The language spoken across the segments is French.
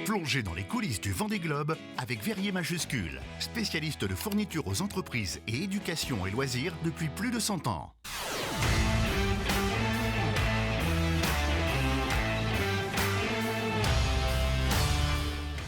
Plongez dans les coulisses du Vendée Globe avec Verrier Majuscule, spécialiste de fourniture aux entreprises et éducation et loisirs depuis plus de 100 ans.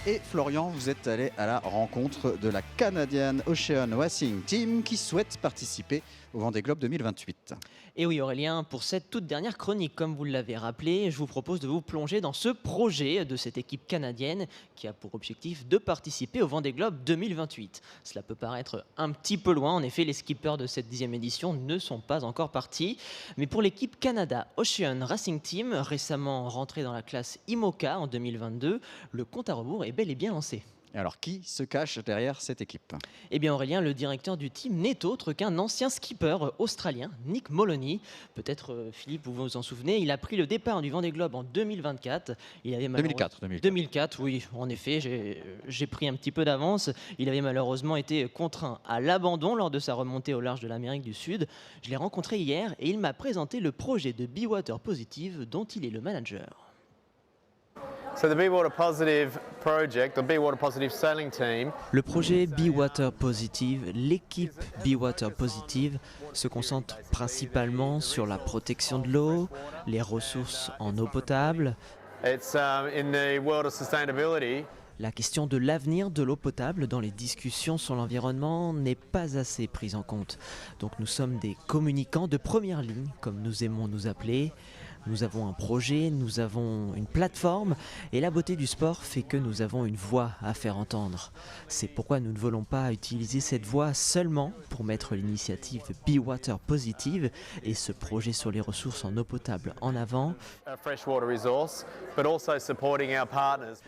Et Florian, vous êtes allé à la rencontre de la Canadian Ocean Racing Team qui souhaite participer au Vendée Globe 2028. Et oui Aurélien, pour cette toute dernière chronique, comme vous l'avez rappelé, je vous propose de vous plonger dans ce projet de cette équipe canadienne qui a pour objectif de participer au Vendée Globe 2028. Cela peut paraître un petit peu loin, en effet les skippers de cette 10e édition ne sont pas encore partis. Mais pour l'équipe Canada Ocean Racing Team, récemment rentrée dans la classe IMOCA en 2022, le compte à rebours est bel et bien lancé. Et alors, qui se cache derrière cette équipe ? Eh bien Aurélien, le directeur du team n'est autre qu'un ancien skipper australien, Nick Moloney. Peut-être Philippe, vous vous en souvenez, il a pris le départ du Vendée Globe en 2024. Il avait 2004, oui, en effet, j'ai pris un petit peu d'avance. Il avait malheureusement été contraint à l'abandon lors de sa remontée au large de l'Amérique du Sud. Je l'ai rencontré hier et il m'a présenté le projet de Be Water Positive dont il est le manager. So the Be Water Positive project, the Be Water Positive sailing team. Le projet Be Water Positive, l'équipe Be Water Positive se concentre principalement sur la protection de l'eau, les ressources en eau potable. It's in the world of sustainability. La question de l'avenir de l'eau potable dans les discussions sur l'environnement n'est pas assez prise en compte. Donc nous sommes des communicants de première ligne, comme nous aimons nous appeler. Nous avons un projet, nous avons une plateforme et la beauté du sport fait que nous avons une voix à faire entendre. C'est pourquoi nous ne voulons pas utiliser cette voix seulement pour mettre l'initiative Be Water Positive et ce projet sur les ressources en eau potable en avant,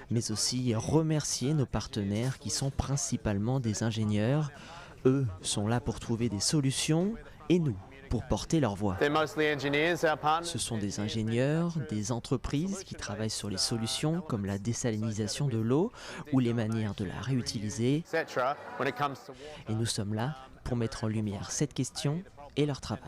mais aussi remercier nos partenaires qui sont principalement des ingénieurs. Eux sont là pour trouver des solutions et nous pour porter leur voix. Ce sont des ingénieurs, des entreprises qui travaillent sur les solutions comme la désalinisation de l'eau ou les manières de la réutiliser. Et nous sommes là pour mettre en lumière cette question et leur travail.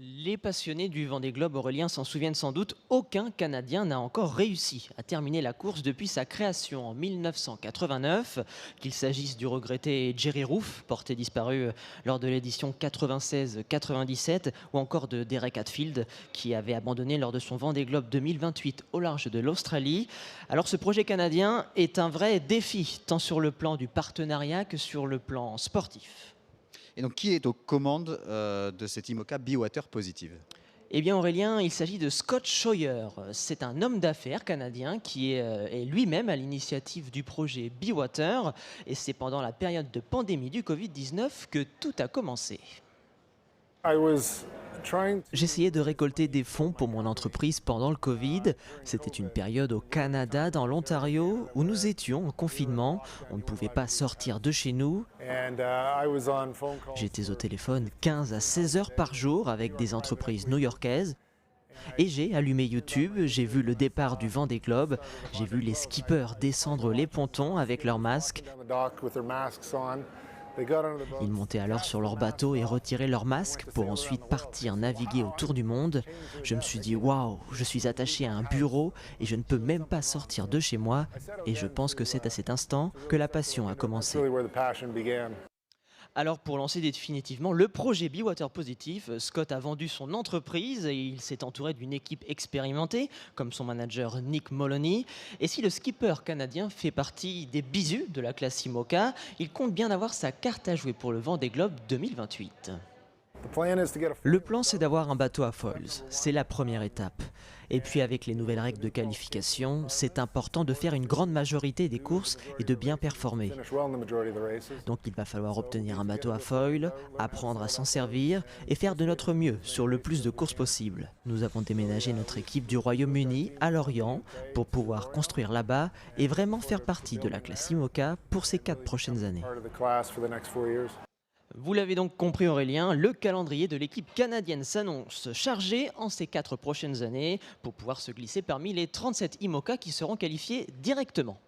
Les passionnés du Vendée Globe, Aurélien, s'en souviennent sans doute, aucun Canadien n'a encore réussi à terminer la course depuis sa création en 1989, qu'il s'agisse du regretté Jerry Roof, porté disparu lors de l'édition 96-97, ou encore de Derek Hatfield, qui avait abandonné lors de son Vendée Globe 2028 au large de l'Australie. Alors ce projet canadien est un vrai défi, tant sur le plan du partenariat que sur le plan sportif. Et donc, qui est aux commandes de cette IMOCA Be Water Positive ? Eh bien Aurélien, il s'agit de Scott Scheuer. C'est un homme d'affaires canadien qui est lui-même à l'initiative du projet Be Water. Et c'est pendant la période de pandémie du Covid-19 que tout a commencé. J'essayais de récolter des fonds pour mon entreprise pendant le Covid. C'était une période au Canada, dans l'Ontario, où nous étions en confinement. On ne pouvait pas sortir de chez nous. J'étais au téléphone 15 à 16 heures par jour avec des entreprises new-yorkaises. Et j'ai allumé YouTube, j'ai vu le départ du Vendée Globe, j'ai vu les skippers descendre les pontons avec leurs masques. Ils montaient alors sur leur bateau et retiraient leurs masques pour ensuite partir naviguer autour du monde. Je me suis dit waouh, je suis attaché à un bureau et je ne peux même pas sortir de chez moi. Et je pense que c'est à cet instant que la passion a commencé. Alors pour lancer définitivement le projet Be Water Positive, Scott a vendu son entreprise et il s'est entouré d'une équipe expérimentée, comme son manager Nick Moloney. Et si le skipper canadien fait partie des bisous de la classe IMOCA, il compte bien avoir sa carte à jouer pour le Vendée Globe 2028. Le plan, c'est d'avoir un bateau à foils. C'est la première étape. Et puis avec les nouvelles règles de qualification, c'est important de faire une grande majorité des courses et de bien performer. Donc il va falloir obtenir un bateau à foil, apprendre à s'en servir et faire de notre mieux sur le plus de courses possible. Nous avons déménagé notre équipe du Royaume-Uni à Lorient pour pouvoir construire là-bas et vraiment faire partie de la classe IMOCA pour ces 4 prochaines années. Vous l'avez donc compris Aurélien, le calendrier de l'équipe canadienne s'annonce chargé en ces 4 prochaines années pour pouvoir se glisser parmi les 37 IMOCA qui seront qualifiés directement.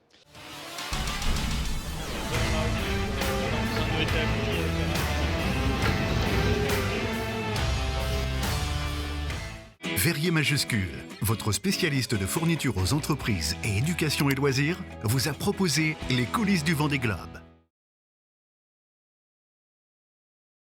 Verrier Majuscule, votre spécialiste de fourniture aux entreprises et éducation et loisirs, vous a proposé les coulisses du Vendée Globe.